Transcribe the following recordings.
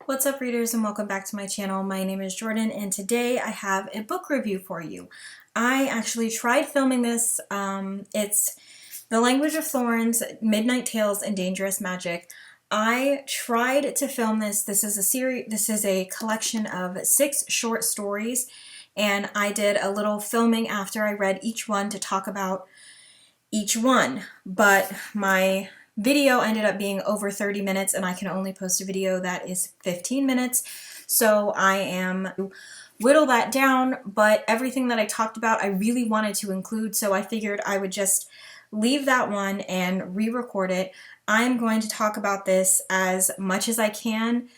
What's up, readers, and welcome back to my channel. My name is Jordan, and today I have a book review for you. I actually tried filming this. It's The Language of Thorns, Midnight Tales, and Dangerous Magic. I tried to film this. This is a series. This is a collection of 6 short stories, and I did a little filming after I read each one to talk about each one. But my video ended up being over 30 minutes and I can only post a video that is 15 minutes. So I am whittle that down, but everything that I talked about I really wanted to include, so I figured I would just leave that one and re-record it. I'm going to talk about this as much as I can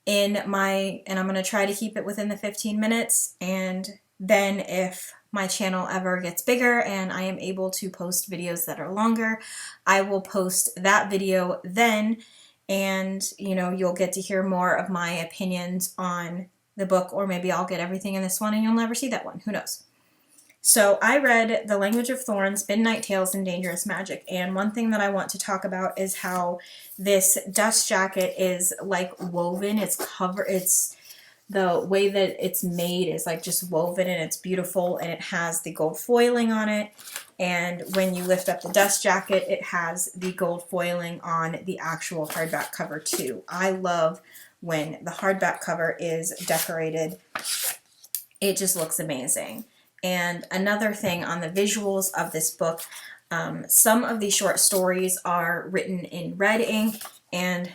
and I'm going to try to keep it within the 15 minutes, and then if my channel ever gets bigger and I am able to post videos that are longer, I will post that video then, and you'll get to hear more of my opinions on the book, or maybe I'll get everything in this one and you'll never see that one. Who knows? So I read The Language of Thorns, Midnight Tales, and Dangerous Magic, and one thing that I want to talk about is how this dust jacket is like woven. It's the way that it's made is like just woven, and it's beautiful, and it has the gold foiling on it, and when you lift up the dust jacket it has the gold foiling on the actual hardback cover too. I love when the hardback cover is decorated. It just looks amazing. And another thing on the visuals of this book, some of these short stories are written in red ink, and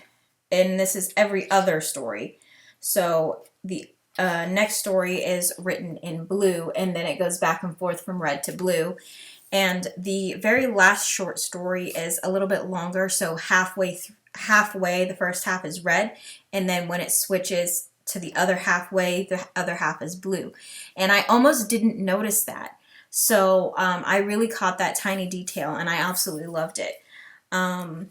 this is every other story. So the next story is written in blue, and then it goes back and forth from red to blue. And the very last short story is a little bit longer, so halfway, the first half is red, and then when it switches to the other halfway, the other half is blue. And I almost didn't notice that. So I really caught that tiny detail, and I absolutely loved it. I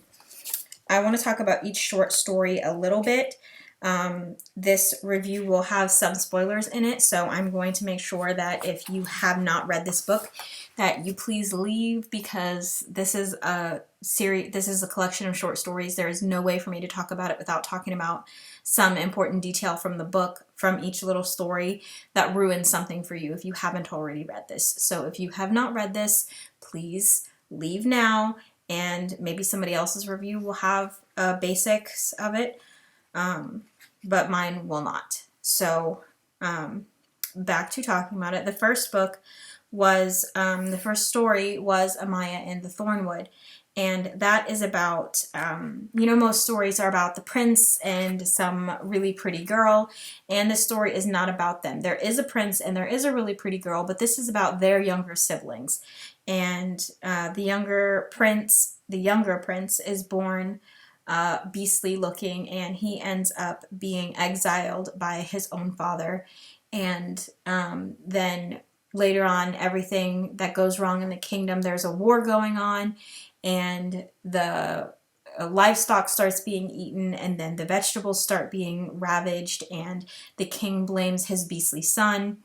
want to talk about each short story a little bit. This review will have some spoilers in it, so I'm going to make sure that if you have not read this book, that you please leave, because this is a series, this is a collection of short stories. There is no way for me to talk about it without talking about some important detail from the book, from each little story, that ruins something for you if you haven't already read this. So if you have not read this, please leave now, and maybe somebody else's review will have basics of it. But mine will not. So back to talking about it. The first book was, the first story was Amaya and the Thornwood. And that is about, most stories are about the prince and some really pretty girl. And this story is not about them. There is a prince and there is a really pretty girl, but this is about their younger siblings. And the younger prince is born beastly looking, and he ends up being exiled by his own father. And then later on, everything that goes wrong in the kingdom, there's a war going on, and the livestock starts being eaten, and then the vegetables start being ravaged, and the king blames his beastly son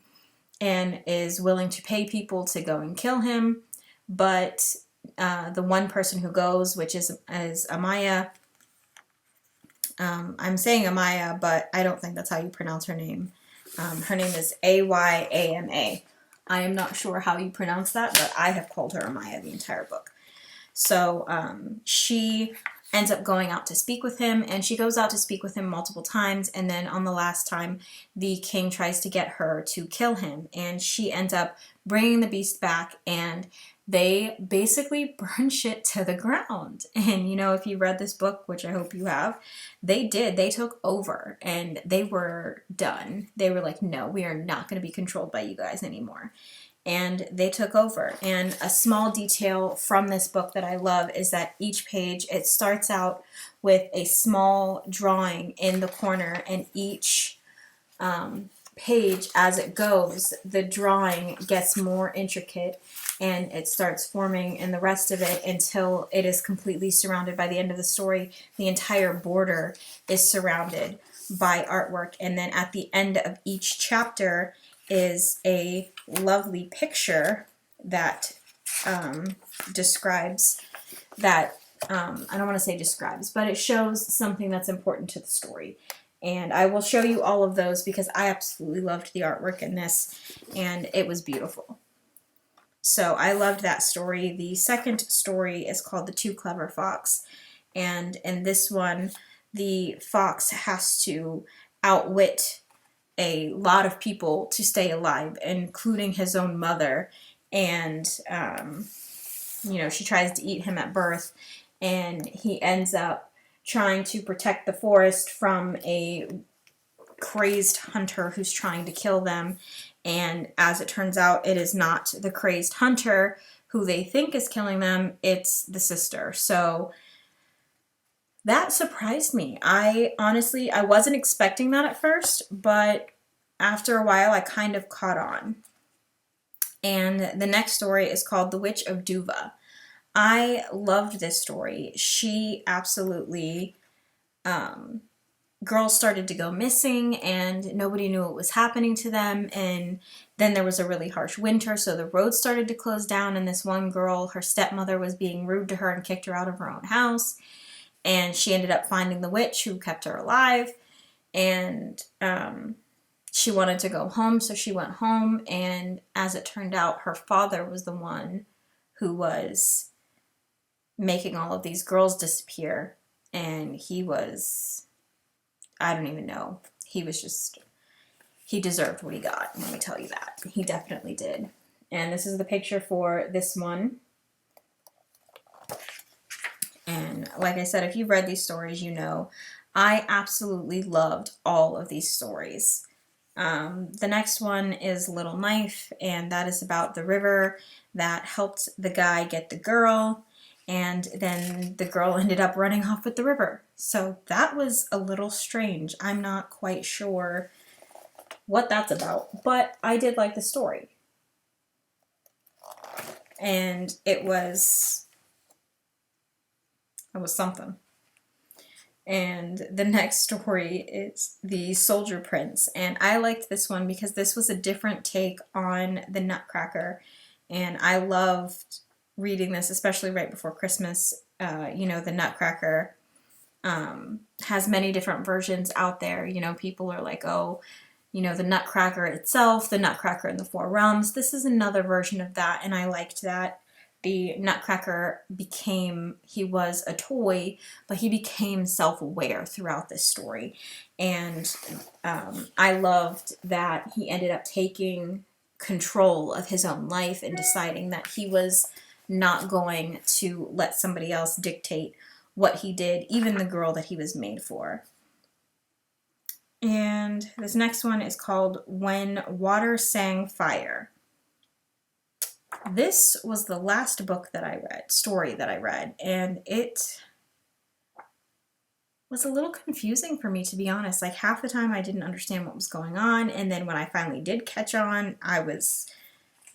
and is willing to pay people to go and kill him. But the one person who goes, which is Amaya, I'm saying Amaya, but I don't think that's how you pronounce her name. Her name is Ayama. I am not sure how you pronounce that, but I have called her Amaya the entire book. So she ends up going out to speak with him, and she goes out to speak with him multiple times, and then on the last time, the king tries to get her to kill him, and she ends up bringing the beast back, and they basically burn shit to the ground. And if you read this book, which I hope you have, they did. They took over, and they were done. They were like, no, we are not going to be controlled by you guys anymore. And they took over. And a small detail from this book that I love is that each page, it starts out with a small drawing in the corner, and each page, as it goes, the drawing gets more intricate, and it starts forming in the rest of it until it is completely surrounded. By the end of the story, the entire border is surrounded by artwork. And then at the end of each chapter is a lovely picture that describes that, I don't want to say describes, but it shows something that's important to the story. And I will show you all of those because I absolutely loved the artwork in this, and it was beautiful. So I loved that story. The second story is called The Too Clever Fox, and in this one, the fox has to outwit a lot of people to stay alive, including his own mother. And, she tries to eat him at birth, and he ends up trying to protect the forest from a crazed hunter who's trying to kill them. And as it turns out, it is not the crazed hunter who they think is killing them, it's the sister. So that surprised me. I wasn't expecting that at first, but after a while I kind of caught on. And the next story is called The Witch of Duva. I loved this story. She absolutely, girls started to go missing and nobody knew what was happening to them, and then there was a really harsh winter, so the roads started to close down, and this one girl, her stepmother was being rude to her and kicked her out of her own house, and she ended up finding the witch who kept her alive, and she wanted to go home, so she went home, and as it turned out, her father was the one who was making all of these girls disappear, and he was, I don't even know, he deserved what he got, let me tell you that. He definitely did. And this is the picture for this one. And like I said, if you've read these stories, you know I absolutely loved all of these stories. The next one is Little Knife, and that is about the river that helped the guy get the girl, and then the girl ended up running off with the river. So that was a little strange. I'm not quite sure what that's about, but I did like the story. And it was something. And the next story is The Soldier Prince. And I liked this one because this was a different take on the Nutcracker. And I loved reading this, especially right before Christmas. The Nutcracker has many different versions out there. People are like, oh, the Nutcracker itself, the Nutcracker in the Four Realms. This is another version of that, and I liked that. The Nutcracker he was a toy, but he became self-aware throughout this story. And I loved that he ended up taking control of his own life and deciding that he was not going to let somebody else dictate what he did, even the girl that he was made for. And this next one is called When Water Sang Fire. This was the last story that I read, and it was a little confusing for me, to be honest. Like, half the time I didn't understand what was going on, and then when I finally did catch on, I was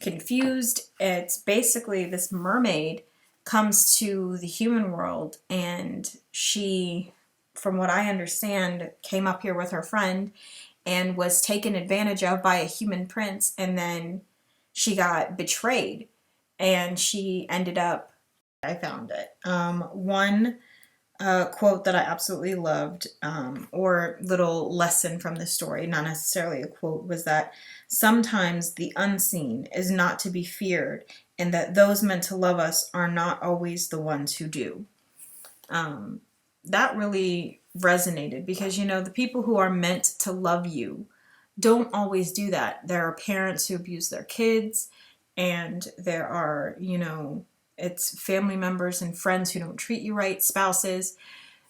confused. It's basically this mermaid comes to the human world, and she, from what I understand, came up here with her friend and was taken advantage of by a human prince, and then she got betrayed, and she ended up, I found it. One quote that I absolutely loved, or little lesson from the story, not necessarily a quote, was that sometimes the unseen is not to be feared, and that those meant to love us are not always the ones who do. That really resonated because, the people who are meant to love you don't always do that. There are parents who abuse their kids, and there are, it's family members and friends who don't treat you right, spouses.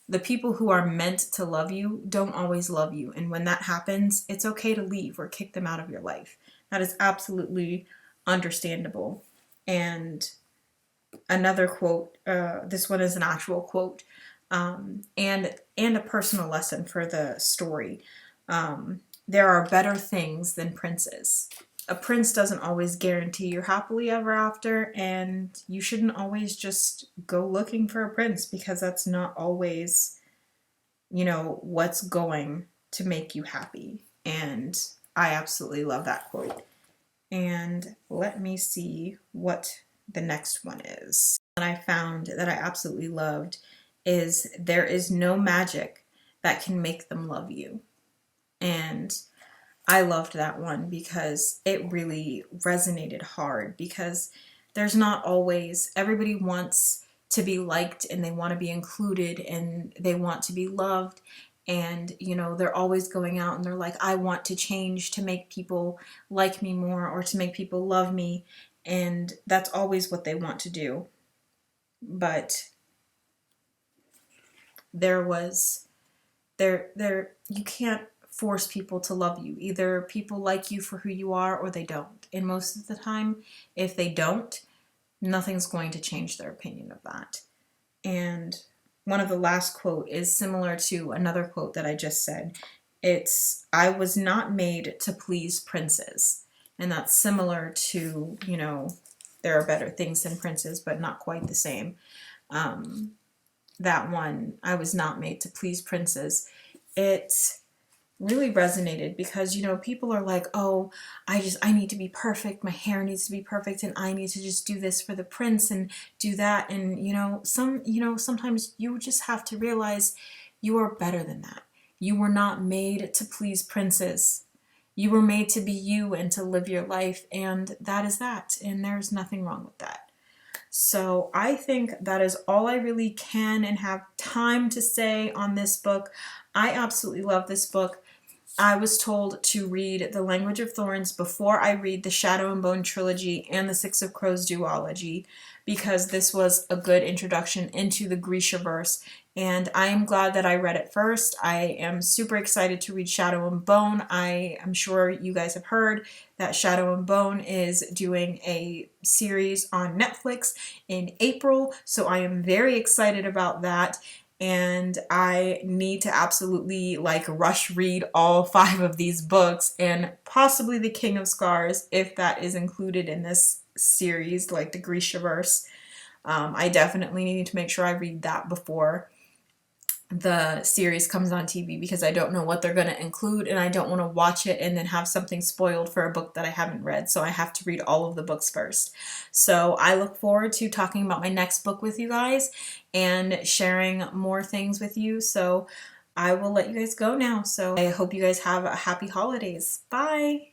The people who are meant to love you don't always love you. And when that happens, it's okay to leave or kick them out of your life. That is absolutely understandable. And another quote, this one is an actual quote, and a personal lesson for the story. There are better things than princes. A prince doesn't always guarantee you happily ever after, and you shouldn't always just go looking for a prince because that's not always, what's going to make you happy. And I absolutely love that quote. And let me see what the next one is. That I found that I absolutely loved is There is no magic that can make them love you. And I loved that one because it really resonated hard, because there's not always, everybody wants to be liked and they want to be included and they want to be loved. And, you know, they're always going out and they're like, I want to change to make people like me more or to make people love me. And that's always what they want to do. But you can't force people to love you. Either people like you for who you are or they don't. And most of the time, if they don't, nothing's going to change their opinion of that. And one of the last quote is similar to another quote that I just said. It's, I was not made to please princes. And that's similar to, you know, there are better things than princes, but not quite the same. That one, I was not made to please princes. It really resonated because, you know, people are like, oh, I need to be perfect. My hair needs to be perfect and I need to just do this for the prince and do that. And, sometimes you just have to realize you are better than that. You were not made to please princes. You were made to be you and to live your life. And that is that. And there's nothing wrong with that. So I think that is all I really can and have time to say on this book. I absolutely love this book. I was told to read The Language of Thorns before I read the Shadow and Bone trilogy and the Six of Crows duology, because this was a good introduction into the Grishaverse, and I am glad that I read it first. I am super excited to read Shadow and Bone. I am sure you guys have heard that Shadow and Bone is doing a series on Netflix in April, so I am very excited about that. And I need to absolutely rush read all 5 of these books, and possibly The King of Scars if that is included in this series, like the Grishaverse. I definitely need to make sure I read that before the series comes on TV, because I don't know what they're going to include and I don't want to watch it and then have something spoiled for a book that I haven't read. So I have to read all of the books first. So I look forward to talking about my next book with you guys and sharing more things with you. So I will let you guys go now. So I hope you guys have a happy holidays. Bye!